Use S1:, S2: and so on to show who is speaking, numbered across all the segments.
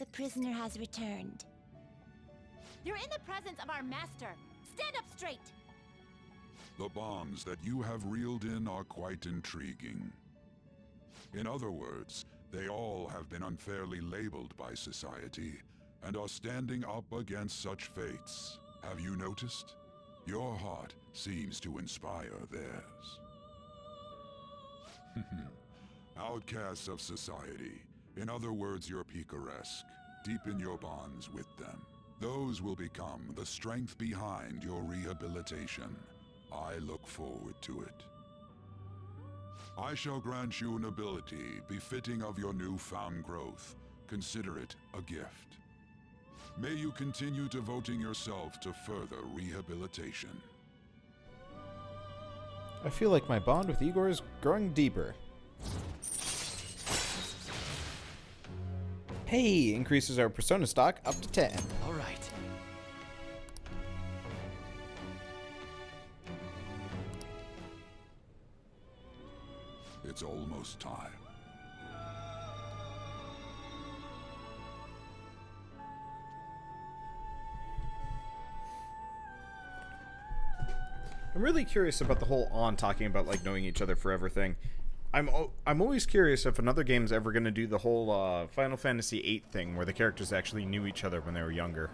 S1: The prisoner has returned.
S2: You're in the presence of our master. Stand up straight!
S3: The bonds that you have reeled in are quite intriguing. In other words, they all have been unfairly labeled by society and are standing up against such fates. Have you noticed? Your heart seems to inspire theirs. Outcasts of society. In other words, you're picaresque. Deepen your bonds with them. Those will become the strength behind your rehabilitation. I look forward to it. I shall grant you an ability befitting of your newfound growth. Consider it a gift. May you continue devoting yourself to further rehabilitation.
S4: I feel like my bond with Igor is growing deeper. Hey, increases our persona stock up to 10.
S5: All right.
S3: It's almost time.
S4: I'm really curious about the whole talking about like knowing each other forever thing. I'm always curious if another game's ever going to do the whole Final Fantasy VIII thing where the characters actually knew each other when they were younger.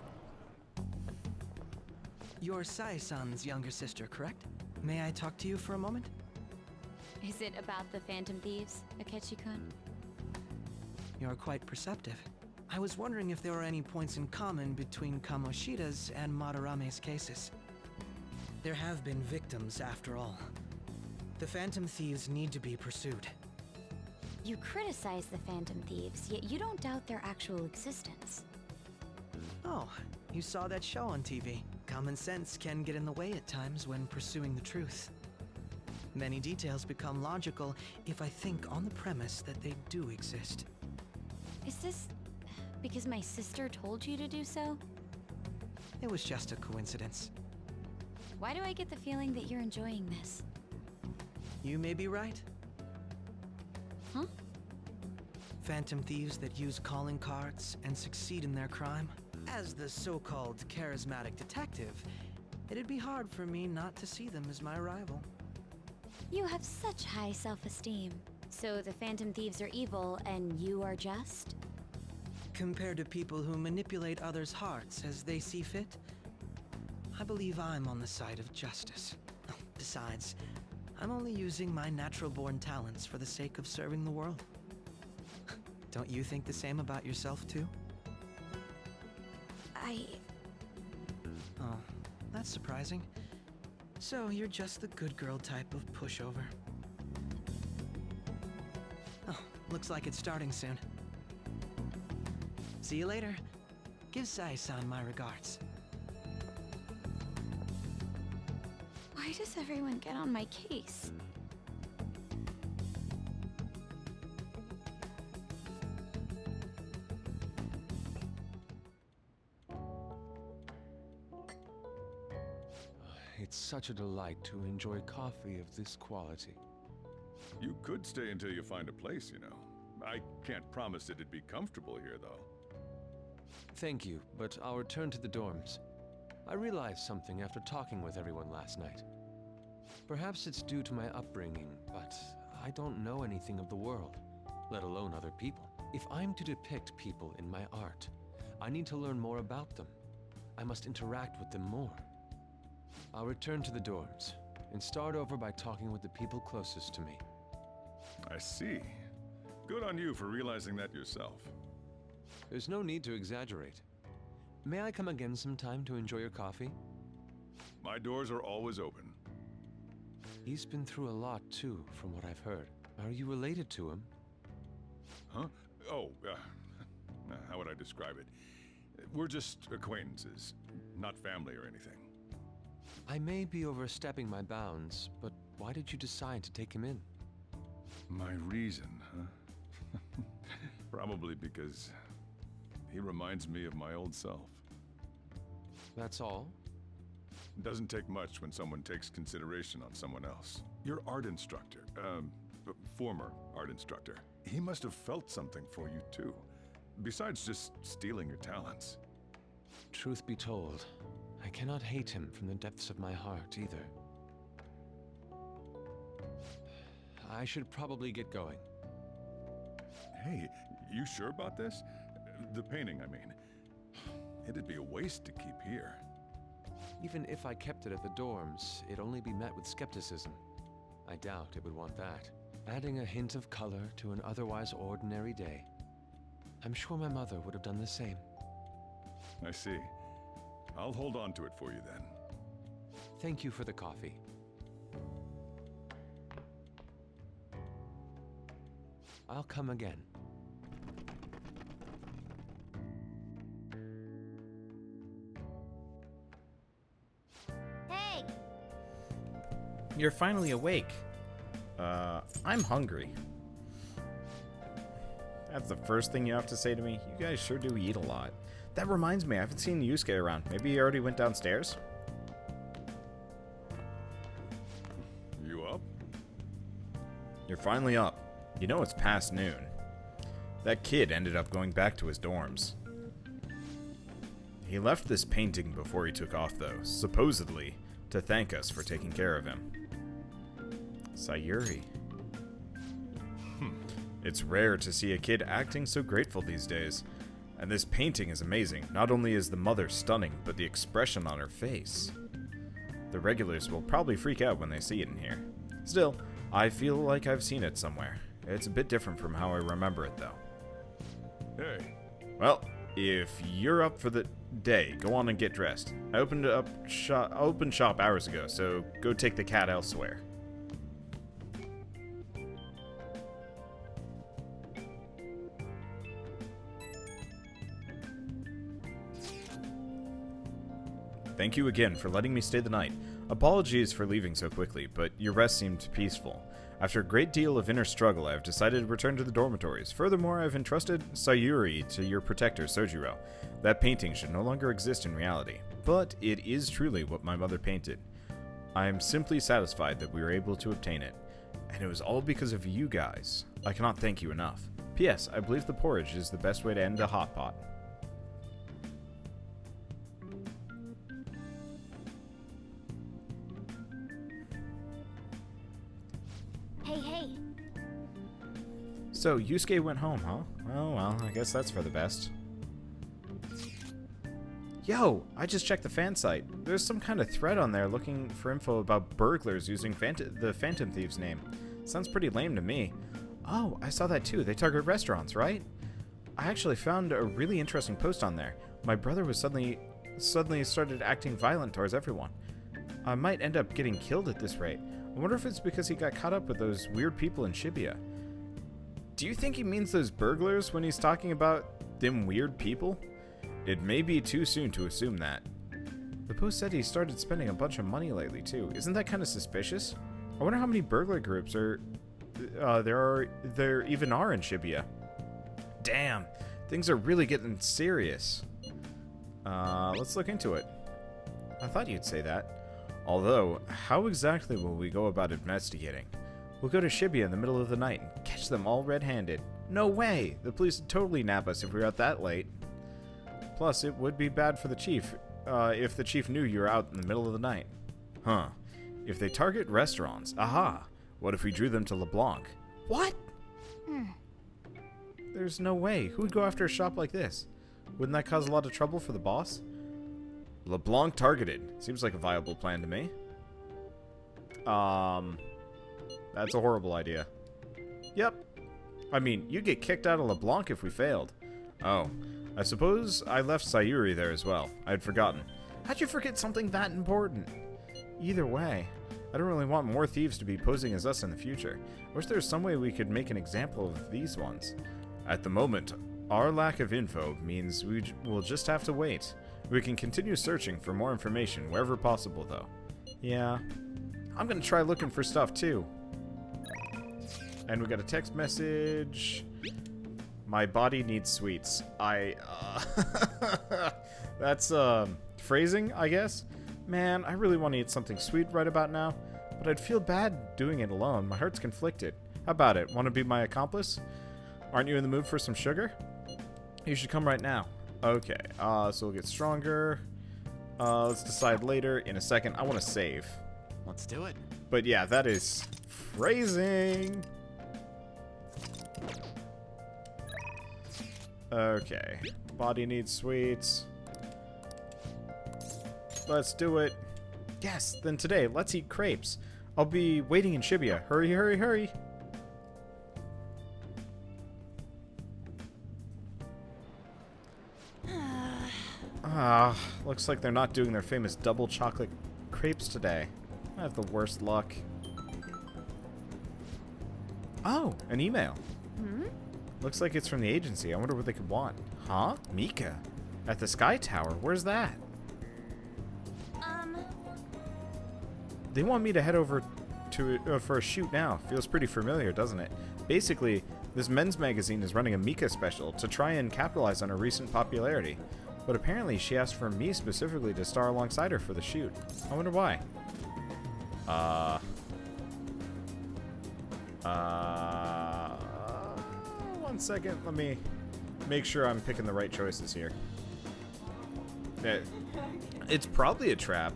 S5: You're Sai-san's younger sister, correct? May I talk to you for a moment?
S2: Is it about the Phantom Thieves, Akechi-kun?
S5: You're quite perceptive. I was wondering if there were any points in common between Kamoshida's and Madarame's cases. There have been victims, after all. The Phantom Thieves need to be pursued.
S2: You criticize the Phantom Thieves, yet you don't doubt their actual existence.
S5: Oh, you saw that show on TV. Common sense can get in the way at times when pursuing the truth. Many details become logical if I think on the premise that they do exist.
S2: Is this because my sister told you to do so?
S5: It was just a coincidence.
S2: Why do I get the feeling that you're enjoying this?
S5: You may be right.
S2: Huh?
S5: Phantom thieves that use calling cards and succeed in their crime. As the so-called charismatic detective, it'd be hard for me not to see them as my rival.
S2: You have such high self-esteem. So the Phantom Thieves are evil and you are just?
S5: Compared to people who manipulate others' hearts as they see fit, I believe I'm on the side of justice. Besides, I'm only using my natural-born talents for the sake of serving the world. Don't you think the same about yourself, too? Oh, that's surprising. So you're just the good girl type of pushover. Oh, looks like it's starting soon. See you later. Give Sai-san my regards.
S2: Why does everyone get on my case?
S6: It's such a delight to enjoy coffee of this quality.
S7: You could stay until you find a place, you know. I can't promise it'd be comfortable here, though.
S6: Thank you, but I'll return to the dorms. I realized something after talking with everyone last night. Perhaps it's due to my upbringing, but I don't know anything of the world, let alone other people. If I'm to depict people in my art, I need to learn more about them. I must interact with them more. I'll return to the dorms and start over by talking with the people closest to me.
S7: I see. Good on you for realizing that yourself.
S6: There's no need to exaggerate. May I come again sometime to enjoy your coffee?
S7: My doors are always open.
S6: He's been through a lot, too, from what I've heard. Are you related to him?
S7: Huh? Oh, how would I describe it? We're just acquaintances, not family or anything.
S6: I may be overstepping my bounds, but why did you decide to take him in?
S7: My reason, huh? Probably because he reminds me of my old self.
S6: That's all?
S7: It doesn't take much when someone takes consideration on someone else. Your art instructor, former art instructor, he must have felt something for you too. besides just stealing your talents.
S6: Truth be told, I cannot hate him from the depths of my heart either. I should probably get going.
S7: Hey, you sure about this? The painting, I mean. It'd be a waste to keep here.
S6: Even if I kept it at the dorms, it'd only be met with skepticism. I doubt it would want that. Adding a hint of color to an otherwise ordinary day. I'm sure my mother would have done the same.
S7: I see. I'll hold on to it for you then.
S6: Thank you for the coffee. I'll come again.
S1: Hey!
S4: You're finally awake. I'm hungry. That's the first thing you have to say to me? You guys sure do eat a lot. That reminds me, I haven't seen Yusuke around. Maybe he already went downstairs?
S7: You up?
S4: You're finally up. You know it's past noon. That kid ended up going back to his dorms. He left this painting before he took off, though, supposedly to thank us for taking care of him. Sayuri. It's rare to see a kid acting so grateful these days. And this painting is amazing. Not only is the mother stunning, but the expression on her face. The regulars will probably freak out when they see it in here. Still, I feel like I've seen it somewhere. It's a bit different from how I remember it, though.
S7: Hey.
S4: Well, if you're up for the day, go on and get dressed. I opened shop hours ago, so go take the cat elsewhere. Thank you again for letting me stay the night. Apologies for leaving so quickly, but your rest seemed peaceful. After a great deal of inner struggle, I have decided to return to the dormitories. Furthermore, I have entrusted Sayuri to your protector, Sojiro. That painting should no longer exist in reality, but it is truly what my mother painted. I am simply satisfied that we were able to obtain it, and it was all because of you guys. I cannot thank you enough. P.S. I believe the porridge is the best way to end a hot pot.
S1: Hey!
S4: So, Yusuke went home, huh? Oh well, I guess that's for the best. Yo, I just checked the fan site. There's some kind of thread on there looking for info about burglars using the Phantom Thieves name. Sounds pretty lame to me. Oh, I saw that too. They target restaurants, right? I actually found a really interesting post on there. My brother was suddenly started acting violent towards everyone. I might end up getting killed at this rate. I wonder if it's because he got caught up with those weird people in Shibuya. Do you think he means those burglars when he's talking about them weird people? It may be too soon to assume that. The post said he started spending a bunch of money lately too. Isn't that kind of suspicious? I wonder how many burglar groups there even are in Shibuya. Damn, things are really getting serious. Let's look into it. I thought you'd say that. Although, how exactly will we go about investigating? We'll go to Shibuya in the middle of the night and catch them all red-handed. No way! The police would totally nab us if we were out that late. Plus, it would be bad for the chief, if the chief knew you were out in the middle of the night. Huh. If they target restaurants, aha! What if we drew them to LeBlanc? What? There's no way. Who would go after a shop like this? Wouldn't that cause a lot of trouble for the boss? LeBlanc targeted. Seems like a viable plan to me. That's a horrible idea. Yep. I mean, you'd get kicked out of LeBlanc if we failed. Oh. I suppose I left Sayuri there as well. I'd forgotten. How'd you forget something that important? Either way, I don't really want more thieves to be posing as us in the future. I wish there was some way we could make an example of these ones. At the moment, our lack of info means we'll just have to wait. We can continue searching for more information wherever possible, though. Yeah. I'm gonna try looking for stuff, too. And we got a text message. My body needs sweets. That's, phrasing, I guess? Man, I really want to eat something sweet right about now, but I'd feel bad doing it alone. My heart's conflicted. How about it? Want to be my accomplice? Aren't you in the mood for some sugar? You should come right now. Okay, so we'll get stronger. Let's decide later. In a second, I want to save.
S8: Let's do it.
S4: But yeah, that is phrasing. Okay, body needs sweets. Let's do it. Yes, then today, let's eat crepes. I'll be waiting in Shibuya. Hurry, hurry, hurry. Looks like they're not doing their famous double chocolate crepes today. I have the worst luck. Oh, an email. Looks like it's from the agency. I wonder what they could want. Huh? Mika? At the Sky Tower? Where's that? They want me to head over to for a shoot now. Feels pretty familiar, doesn't it? Basically, this men's magazine is running a Mika special to try and capitalize on her recent popularity. But apparently she asked for me specifically to star alongside her for the shoot. I wonder why. One second. Let me make sure I'm picking the right choices here. It's probably a trap,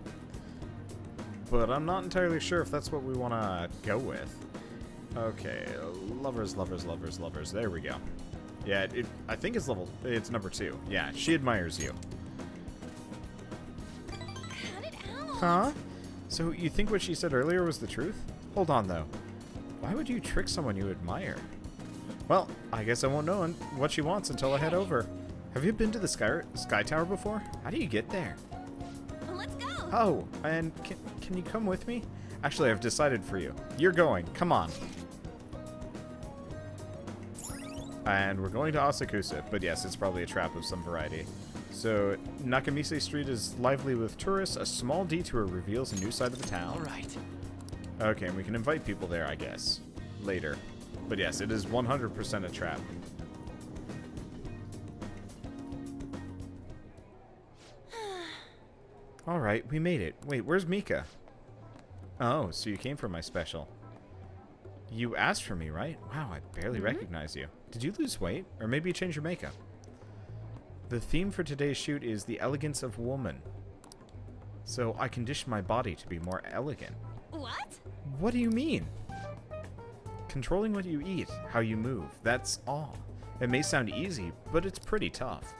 S4: but I'm not entirely sure if that's what we want to go with. Okay, lovers, lovers, lovers, lovers. There we go. Yeah, I think it's number 2. Yeah, she admires you.
S2: Cut it out.
S4: Huh? So you think what she said earlier was the truth? Hold on, though. Why would you trick someone you admire? Well, I guess I won't know what she wants until I head over. Have you been to the Sky Tower before? How do you get there?
S2: Let's go.
S4: Oh, and can you come with me? Actually, I've decided for you. You're going. Come on. And we're going to Asakusa, but yes, it's probably a trap of some variety. So, Nakamise Street is lively with tourists. A small detour reveals a new side of the town.
S8: All right.
S4: Okay, and we can invite people there, I guess. Later. But yes, it is 100% a trap. Alright, we made it. Wait, where's Mika? Oh, so you came for my special. You asked for me, right? Wow, I barely recognize you. Did you lose weight? Or maybe you changed your makeup? The theme for today's shoot is the elegance of woman. So I condition my body to be more elegant.
S2: What?
S4: What do you mean? Controlling what you eat, how you move, that's all. It may sound easy, but it's pretty tough.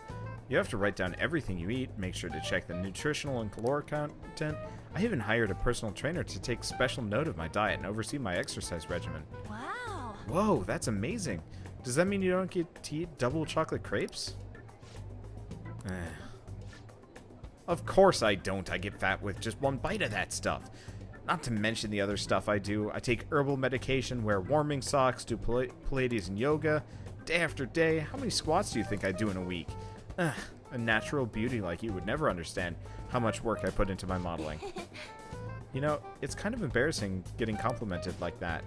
S4: You have to write down everything you eat, make sure to check the nutritional and caloric content. I even hired a personal trainer to take special note of my diet and oversee my exercise regimen.
S2: Wow.
S4: Whoa, that's amazing. Does that mean you don't get to eat double chocolate crepes? Of course I don't. I get fat with just one bite of that stuff. Not to mention the other stuff I do. I take herbal medication, wear warming socks, do Pilates and yoga. Day after day, how many squats do you think I do in a week? A natural beauty like you would never understand how much work I put into my modeling. You know, it's kind of embarrassing getting complimented like that.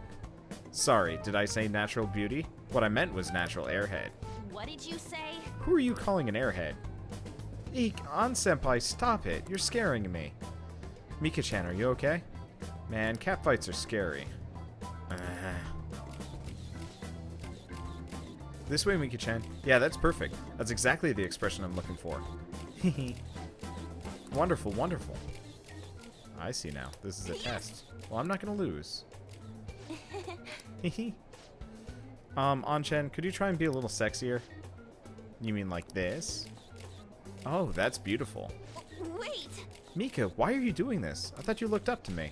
S4: Sorry, did I say natural beauty? What I meant was natural airhead.
S2: What did you say?
S4: Who are you calling an airhead? Eek, An-senpai, stop it. You're scaring me. Mika-chan, are you okay? Man, catfights are scary. This way, Mika-chan. Yeah, that's perfect. That's exactly the expression I'm looking for. Wonderful, wonderful. I see now. This is a test. Well, I'm not gonna lose. An-chan, could you try and be a little sexier? You mean like this? Oh, that's beautiful.
S2: Wait.
S4: Mika, why are you doing this? I thought you looked up to me.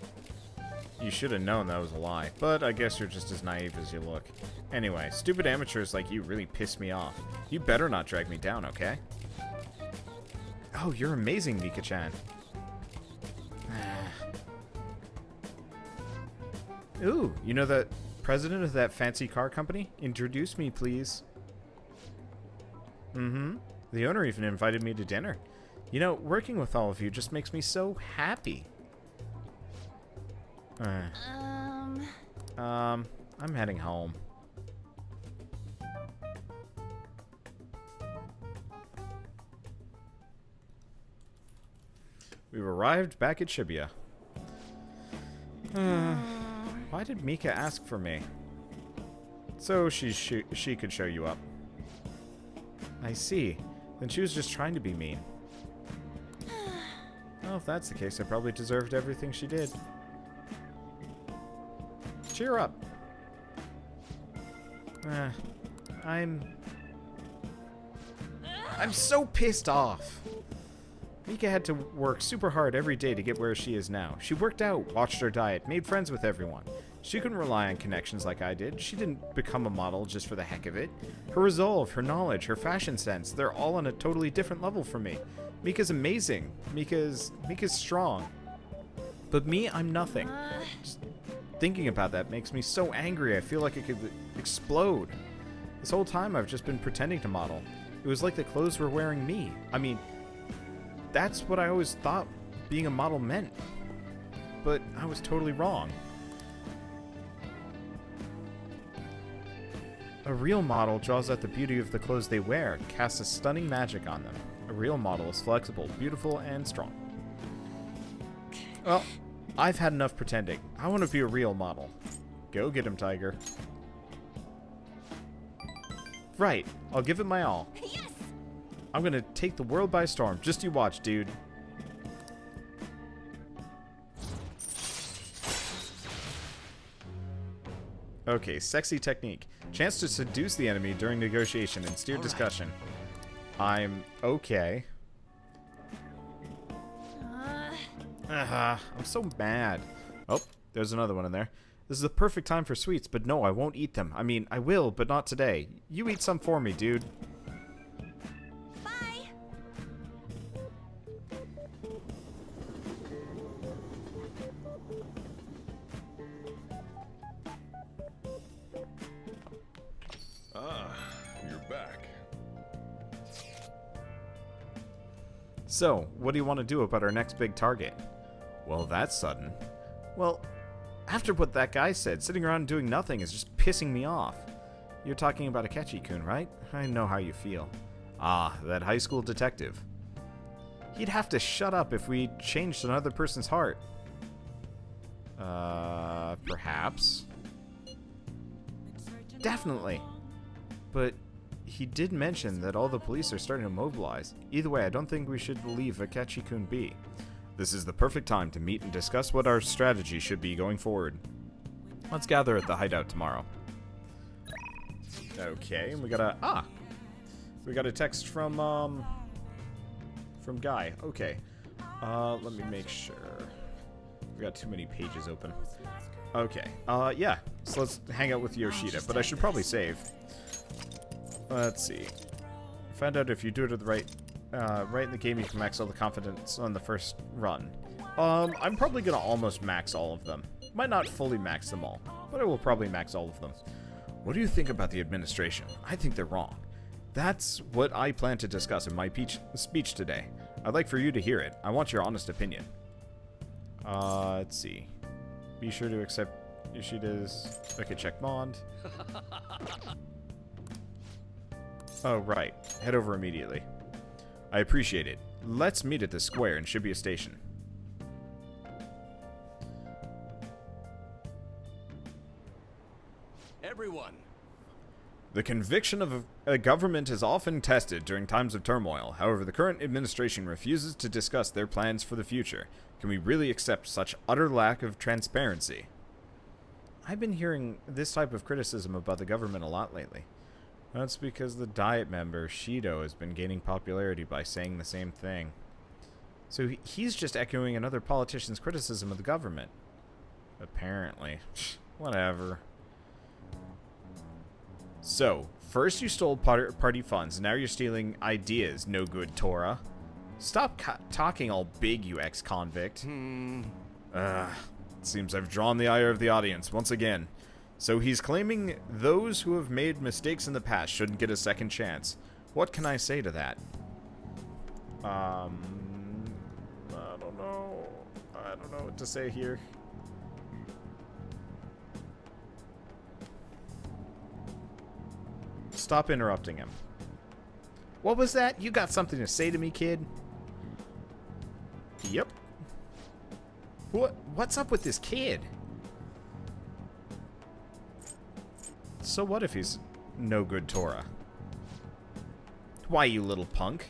S4: You should have known that was a lie, but I guess you're just as naive as you look. Anyway, stupid amateurs like you really piss me off. You better not drag me down, okay? Oh, you're amazing, Mika-chan. Ooh, you know the president of that fancy car company? Introduce me, please. The owner even invited me to dinner. You know, working with all of you just makes me so happy. I'm heading home. We've arrived back at Shibuya. Why did Mika ask for me? So she could show you up. I see. Then she was just trying to be mean. Well, if that's the case, I probably deserved everything she did. Cheer up. I'm so pissed off. Mika had to work super hard every day to get where she is now. She worked out, watched her diet, made friends with everyone. She couldn't rely on connections like I did. She didn't become a model just for the heck of it. Her resolve, her knowledge, her fashion sense, they're all on a totally different level from me. Mika's amazing. Mika's strong. But me, I'm nothing. Just thinking about that makes me so angry. I feel like it could explode. This whole time I've just been pretending to model. It was like the clothes were wearing me. I mean, that's what I always thought being a model meant. But I was totally wrong. A real model draws out the beauty of the clothes they wear, casts a stunning magic on them. A real model is flexible, beautiful, and strong. Well, I've had enough pretending. I want to be a real model. Go get him, Tiger. Right, I'll give it my all.
S1: Yes!
S4: I'm gonna take the world by storm. Just you watch, dude. Okay, sexy technique. Chance to seduce the enemy during negotiation and steer discussion. I'm okay. I'm so mad. Oh, there's another one in there. This is the perfect time for sweets, but no, I won't eat them. I mean, I will, but not today. You eat some for me, dude.
S1: Bye!
S7: Ah, you're back.
S4: So, what do you want to do about our next big target? Well, that's sudden. Well, after what that guy said, sitting around doing nothing is just pissing me off. You're talking about Akechi-kun, right? I know how you feel. Ah, that high school detective. He'd have to shut up if we changed another person's heart. Perhaps. Definitely. But he did mention that all the police are starting to mobilize. Either way, I don't think we should leave Akechi-kun be. This is the perfect time to meet and discuss what our strategy should be going forward. Let's gather at the hideout tomorrow. Okay, and we got a text from Guy. Okay. Let me make sure. We got too many pages open. Okay. Yeah. So let's hang out with Yoshida, but I should probably save. Let's see. Find out if you do it at the right in the game, you can max all the confidence on the first run. I'm probably gonna almost max all of them. Might not fully max them all, but I will probably max all of them. What do you think about the administration? I think they're wrong. That's what I plan to discuss in my speech today. I'd like for you to hear it. I want your honest opinion. Let's see. Be sure to accept Yoshida's... Okay, check bond. Oh, right. Head over immediately. I appreciate it. Let's meet at the square in Shibuya Station.
S6: Everyone!
S4: The conviction of a government is often tested during times of turmoil. However, the current administration refuses to discuss their plans for the future. Can we really accept such utter lack of transparency? I've been hearing this type of criticism about the government a lot lately. That's because the Diet member, Shido, has been gaining popularity by saying the same thing. So he's just echoing another politician's criticism of the government. Apparently. Whatever. So, first you stole party funds, now you're stealing ideas, no good Tora. Stop talking all big, you ex-convict. Seems I've drawn the ire of the audience once again. So he's claiming those who have made mistakes in the past shouldn't get a second chance. What can I say to that? I don't know. I don't know what to say here. Stop interrupting him. What was that? You got something to say to me, kid? Yep. What's up with this kid? So what if he's no good Tora? Why, you little punk?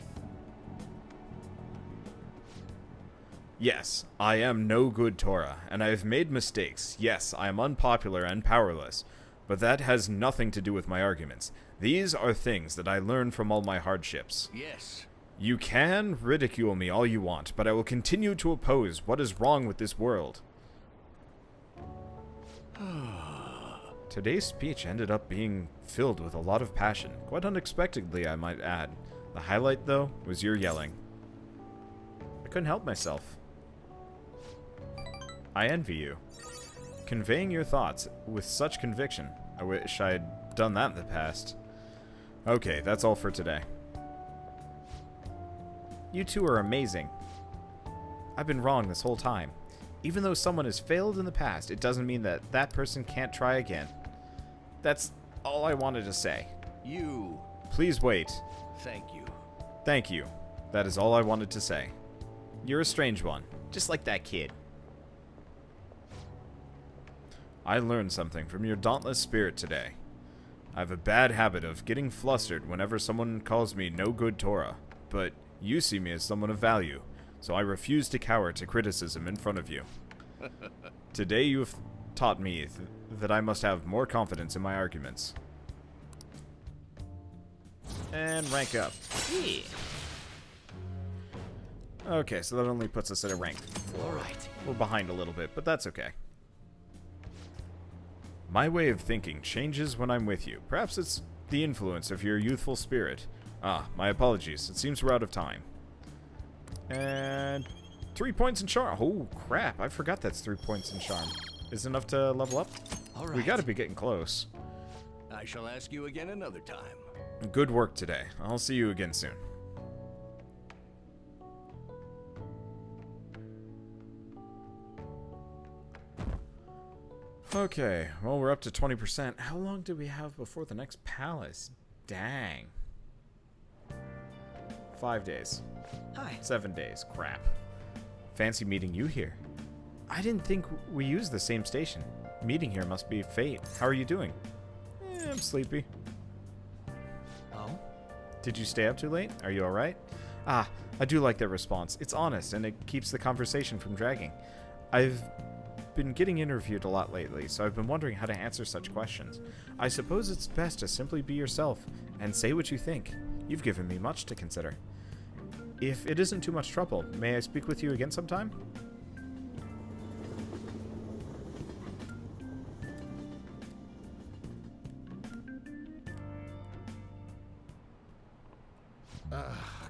S4: Yes, I am no good Torah, and I have made mistakes. Yes, I am unpopular and powerless, but that has nothing to do with my arguments. These are things that I learned from all my hardships.
S8: Yes.
S4: You can ridicule me all you want, but I will continue to oppose what is wrong with this world. Today's speech ended up being filled with a lot of passion, quite unexpectedly, I might add. The highlight, though, was your yelling. I couldn't help myself. I envy you. Conveying your thoughts with such conviction. I wish I had done that in the past. Okay, that's all for today. You two are amazing. I've been wrong this whole time. Even though someone has failed in the past, it doesn't mean that that person can't try again. That's all I wanted to say.
S8: You.
S4: Please wait.
S8: Thank you.
S4: Thank you. That is all I wanted to say. You're a strange one, just like that kid. I learned something from your dauntless spirit today. I have a bad habit of getting flustered whenever someone calls me no good Torah, but you see me as someone of value, so I refuse to cower to criticism in front of you. Today you have taught me that I must have more confidence in my arguments. And rank up. Yeah. Okay, so that only puts us at a rank 4.
S8: Alright.
S4: We're behind a little bit, but that's okay. My way of thinking changes when I'm with you. Perhaps it's the influence of your youthful spirit. Ah, my apologies. It seems we're out of time. And 3 points in charm. Oh, crap. I forgot that's 3 points in charm. Is it enough to level up?
S8: All right.
S4: We gotta be getting close.
S8: I shall ask you again another time.
S4: Good work today. I'll see you again soon. Okay, well, we're up to 20%. How long do we have before the next palace? Dang. 5 days.
S5: Hi.
S4: 7 days. Crap. Fancy meeting you here. I didn't think we used the same station. Meeting here must be fate. How are you doing? I'm sleepy.
S5: Oh?
S4: Did you stay up too late? Are you alright? Ah, I do like that response. It's honest, and it keeps the conversation from dragging. I've been getting interviewed a lot lately, so I've been wondering how to answer such questions. I suppose it's best to simply be yourself and say what you think. You've given me much to consider. If it isn't too much trouble, may I speak with you again sometime?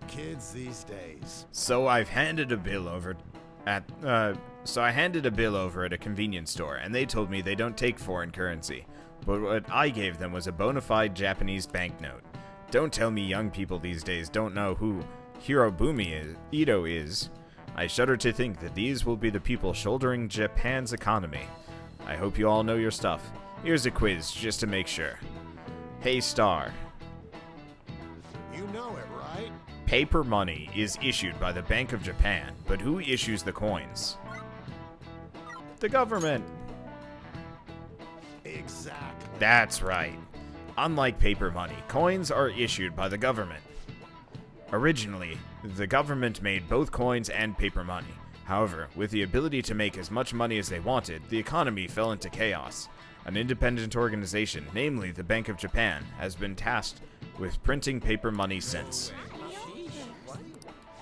S9: Kids these days.
S4: So I handed a bill over at a convenience store, and they told me they don't take foreign currency. But what I gave them was a bona fide Japanese banknote. Don't tell me young people these days don't know who Hirobumi Ito is. I shudder to think that these will be the people shouldering Japan's economy. I hope you all know your stuff. Here's a quiz just to make sure. Hey Star.
S9: You know it, right?
S4: Paper money is issued by the Bank of Japan, but who issues the coins? The government.
S9: Exactly.
S4: That's right. Unlike paper money, coins are issued by the government. Originally, the government made both coins and paper money. However, with the ability to make as much money as they wanted, the economy fell into chaos. An independent organization, namely the Bank of Japan, has been tasked with printing paper money since.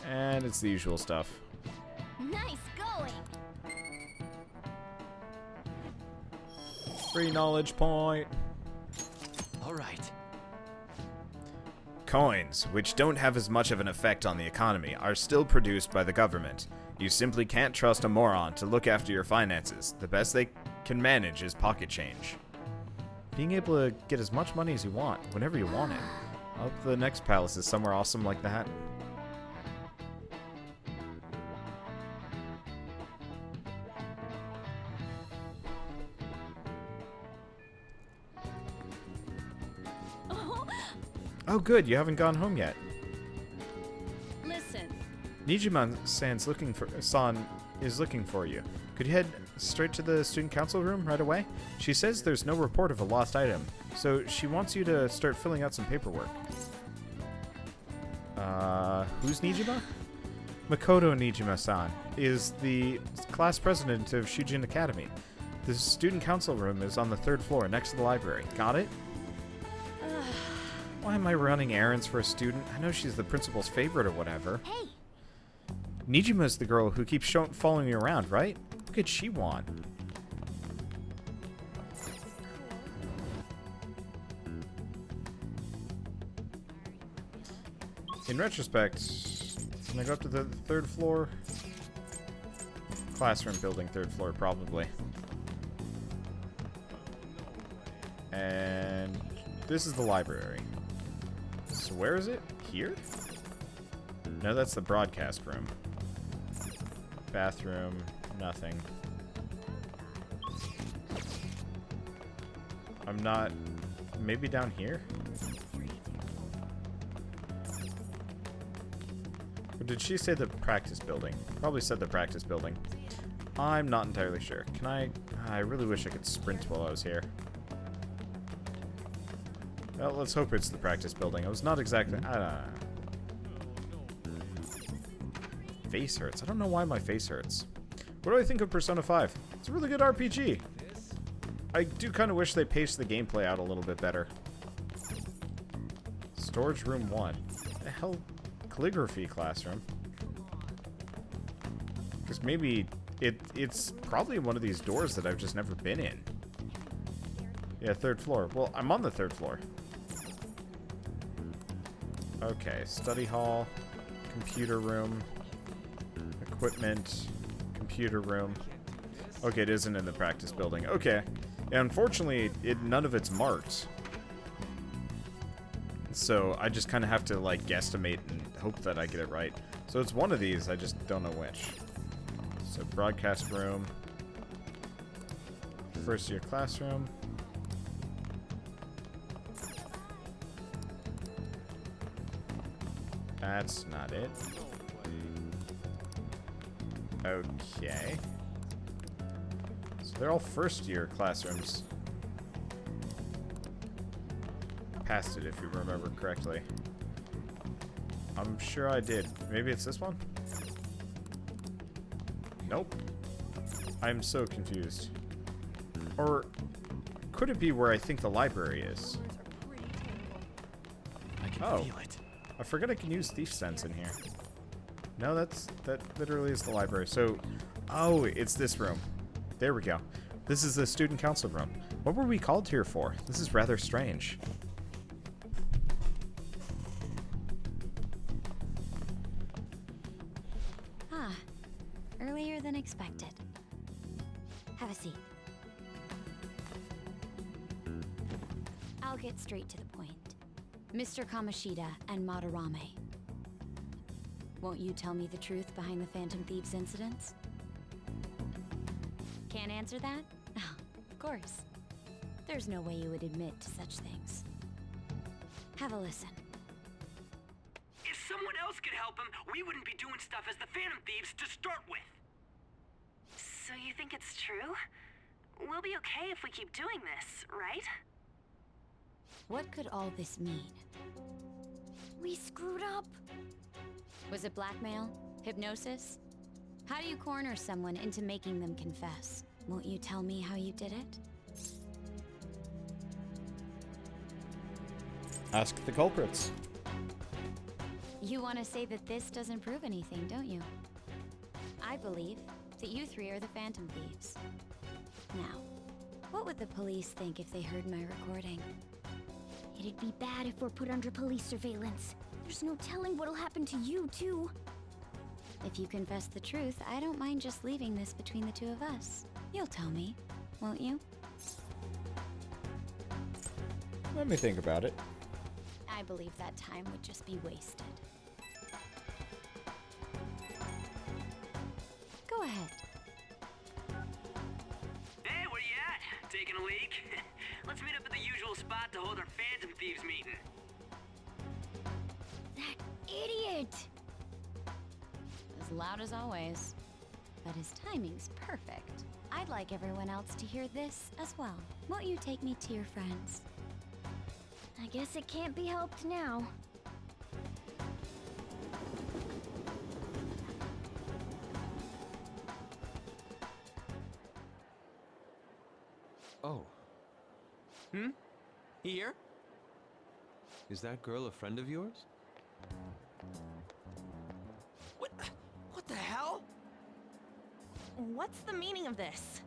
S4: And it's the usual stuff.
S1: Nice going.
S4: Free knowledge point.
S8: All right.
S4: Coins, which don't have as much of an effect on the economy, are still produced by the government. You simply can't trust a moron to look after your finances. The best they can manage is pocket change. Being able to get as much money as you want, whenever you want it. I hope the next palace is somewhere awesome like that. Oh good, you haven't gone home yet.
S2: Listen,
S4: Nijiman-san's is looking for you. Could you head straight to the student council room right away? She says there's no report of a lost item, so she wants you to start filling out some paperwork. Who's Nijima? Makoto Nijima-san is the class president of Shujin Academy. The student council room is on the 3rd floor next to the library. Got it? Why am I running errands for a student? I know she's the principal's favorite or whatever.
S1: Hey!
S4: Nijima's the girl who keeps following me around, right? What could she want? In retrospect, can I go up to the 3rd floor? Classroom building, 3rd floor, probably. And this is the library. So where is it? Here? No, that's the broadcast room. Bathroom, nothing. I'm not... Maybe down here? Or did she say the practice building? Probably said the practice building. I'm not entirely sure. Can I really wish I could sprint while I was here. Well, let's hope it's the practice building. I was not exactly... I don't know. Face hurts. I don't know why my face hurts. What do I think of Persona 5? It's a really good RPG. I do kind of wish they paced the gameplay out a little bit better. Storage room 1. The hell? Calligraphy classroom. Because maybe it's probably one of these doors that I've just never been in. Yeah, 3rd floor. Well, I'm on the 3rd floor. Okay, study hall, computer room, equipment, computer room. Okay, it isn't in the practice building. Okay. Yeah, unfortunately, none of it's marked. So I just kind of have to, like, guesstimate and hope that I get it right. So it's one of these, I just don't know which. So broadcast room. 1st year classroom. That's not it. Okay. So they're all 1st year classrooms. Passed it if you remember correctly. I'm sure I did. Maybe it's this one? Nope. I'm so confused. Or could it be where I think the library is?
S8: I can feel it.
S4: I forgot I can use thief sense in here. No, that literally is the library. So, oh, it's this room. There we go. This is the student council room. What were we called here for? This is rather strange.
S2: Ah, earlier than expected. Have a seat. I'll get straight to the point. Mr. Kamoshida and Madarame. Won't you tell me the truth behind the Phantom Thieves incidents? Can't answer that? Oh, of course. There's no way you would admit to such things. Have a listen.
S10: If someone else could help him, we wouldn't be doing stuff as the Phantom Thieves to start with.
S1: So you think it's true? We'll be okay if we keep doing this, right?
S2: What could all this mean?
S1: We screwed up.
S2: Was it blackmail? Hypnosis? How do you corner someone into making them confess? Won't you tell me how you did it?
S4: Ask the culprits.
S2: You want to say that this doesn't prove anything, don't you? I believe that you 3 are the Phantom Thieves. Now, what would the police think if they heard my recording?
S1: It'd be bad if we're put under police surveillance. There's no telling what'll happen to you, too.
S2: If you confess the truth, I don't mind just leaving this between the 2 of us. You'll tell me, won't you?
S4: Let me think about it.
S2: I believe that time would just be wasted. Go ahead.
S10: Hey, where you at? Taking a leak? Let's meet up at the usual spot to hold our Phantom Thieves meeting.
S1: That idiot!
S2: As loud as always. But his timing's perfect. I'd like everyone else to hear this as well. Won't you take me to your friends?
S1: I guess it can't be helped now.
S8: Here?
S6: Is that girl a friend of yours?
S8: What the hell?
S11: What's the meaning of this?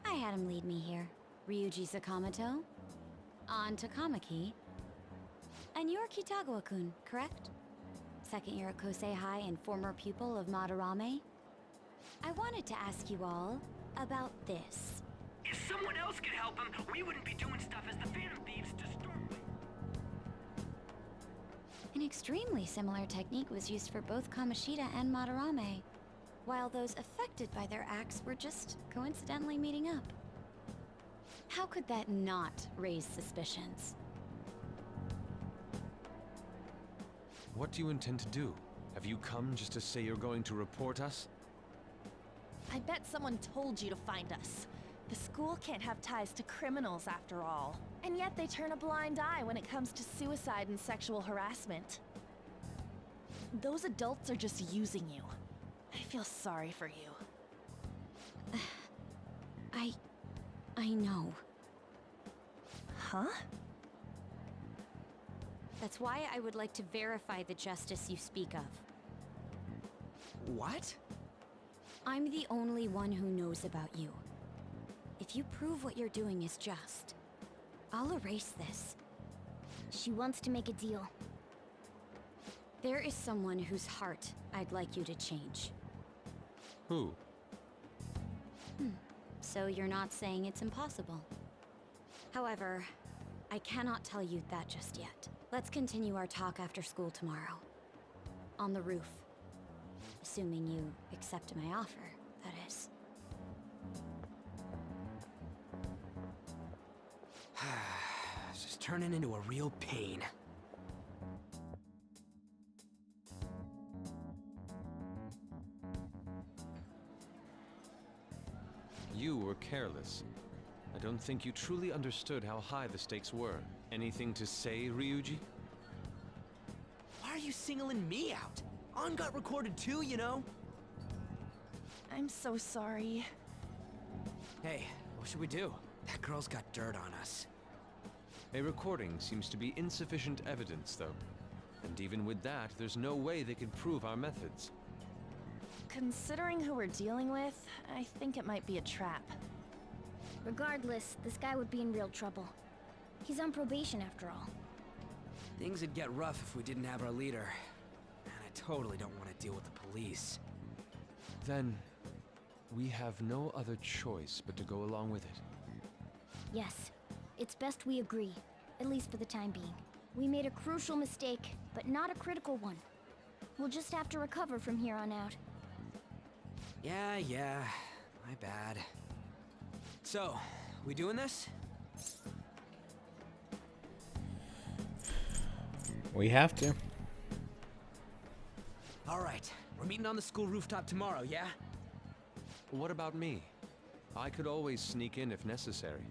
S2: I had him lead me here. Ryuji Sakamoto. On to Kamaki. And you're Kitagawa-kun, correct? Second year at Kosei High and former pupil of Madarame. I wanted to ask you all about this.
S10: If someone else could help him, we wouldn't be doing stuff as the Phantom Thieves to start with.
S2: An extremely similar technique was used for both Kamoshida and Madarame, while those affected by their acts were just coincidentally meeting up. How could that not raise suspicions?
S6: What do you intend to do? Have you come just to say you're going to report us?
S11: I bet someone told you to find us. The school can't have ties to criminals after all. And yet they turn a blind eye when it comes to suicide and sexual harassment. Those adults are just using you. I feel sorry for you.
S2: I know.
S11: Huh?
S2: That's why I would like to verify the justice you speak of.
S8: What?
S2: I'm the only one who knows about you. If you prove what you're doing is just, I'll erase this.
S1: She wants to make a deal.
S2: There is someone whose heart I'd like you to change.
S6: Who?
S2: So you're not saying it's impossible. However, I cannot tell you that just yet. Let's continue our talk after school tomorrow. On the roof. Assuming you accept my offer, that is.
S8: This is turning into a real pain.
S6: You were careless. I don't think you truly understood how high the stakes were. Anything to say, Ryuji?
S8: Why are you singling me out? On got recorded too, you know?
S11: I'm so sorry.
S8: Hey, what should we do? That girl's got dirt on us.
S6: A recording seems to be insufficient evidence, though. And even with that, there's no way they could prove our methods.
S11: Considering who we're dealing with, I think it might be a trap.
S1: Regardless, this guy would be in real trouble. He's on probation after all.
S8: Things would get rough if we didn't have our leader. And I totally don't want to deal with the police.
S6: Then, we have no other choice but to go along with it.
S1: Yes, it's best we agree, at least for the time being. We made a crucial mistake, but not a critical one. We'll just have to recover from here on out.
S8: Yeah, my bad. So, we doing this?
S4: We have to.
S8: All right, we're meeting on the school rooftop tomorrow, yeah?
S6: What about me? I could always sneak in if necessary.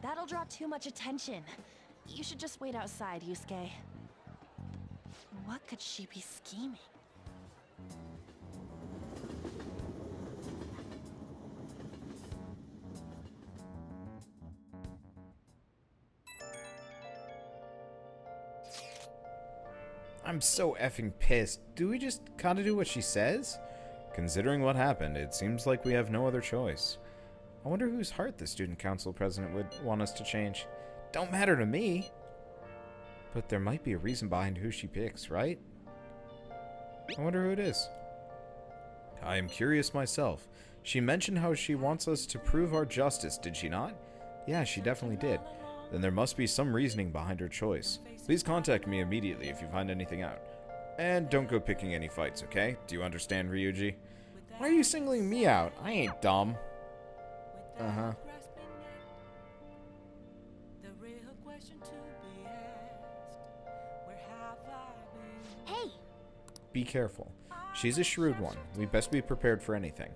S11: That'll draw too much attention. You should just wait outside, Yusuke. What could she be scheming?
S4: I'm so effing pissed. Do we just gotta do what she says? Considering what happened, it seems like we have no other choice. I wonder whose heart the student council president would want us to change. Don't matter to me. But there might be a reason behind who she picks, right? I wonder who it is. I am curious myself. She mentioned how she wants us to prove our justice, did she not? Yeah, she definitely did. Then there must be some reasoning behind her choice. Please contact me immediately if you find anything out. And don't go picking any fights, okay? Do you understand, Ryuji? Why are you singling me out? I ain't dumb. Uh-huh.
S1: Hey!
S4: Be careful. She's a shrewd one. We best be prepared for anything.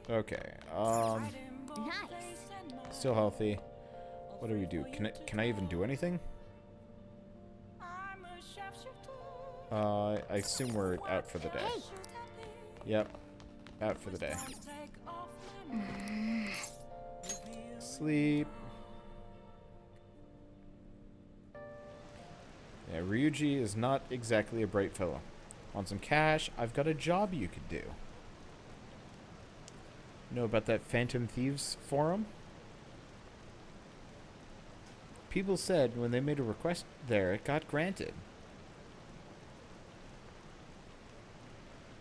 S4: Okay,
S1: Nice!
S4: still healthy. What do we do? Can I even do anything? I assume we're out for the day.
S1: Hey!
S4: Yep. Out for the day. Sleep. Yeah, Ryuji is not exactly a bright fellow. Want some cash? I've got a job you could do. Know about that Phantom Thieves forum? People said when they made a request there, it got granted.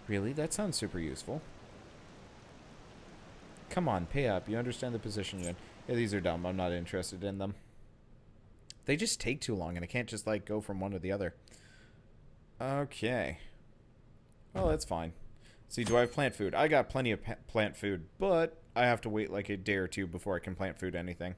S4: Really? That sounds super useful. Come on, pay up. You understand the position you're in. Yeah, these are dumb. I'm not interested in them. They just take too long, and I can't just, like, go from one to the other. Okay. Well, that's fine. See, do I have plant food? I got plenty of plant food, but I have to wait, like, a day or two before I can plant food anything.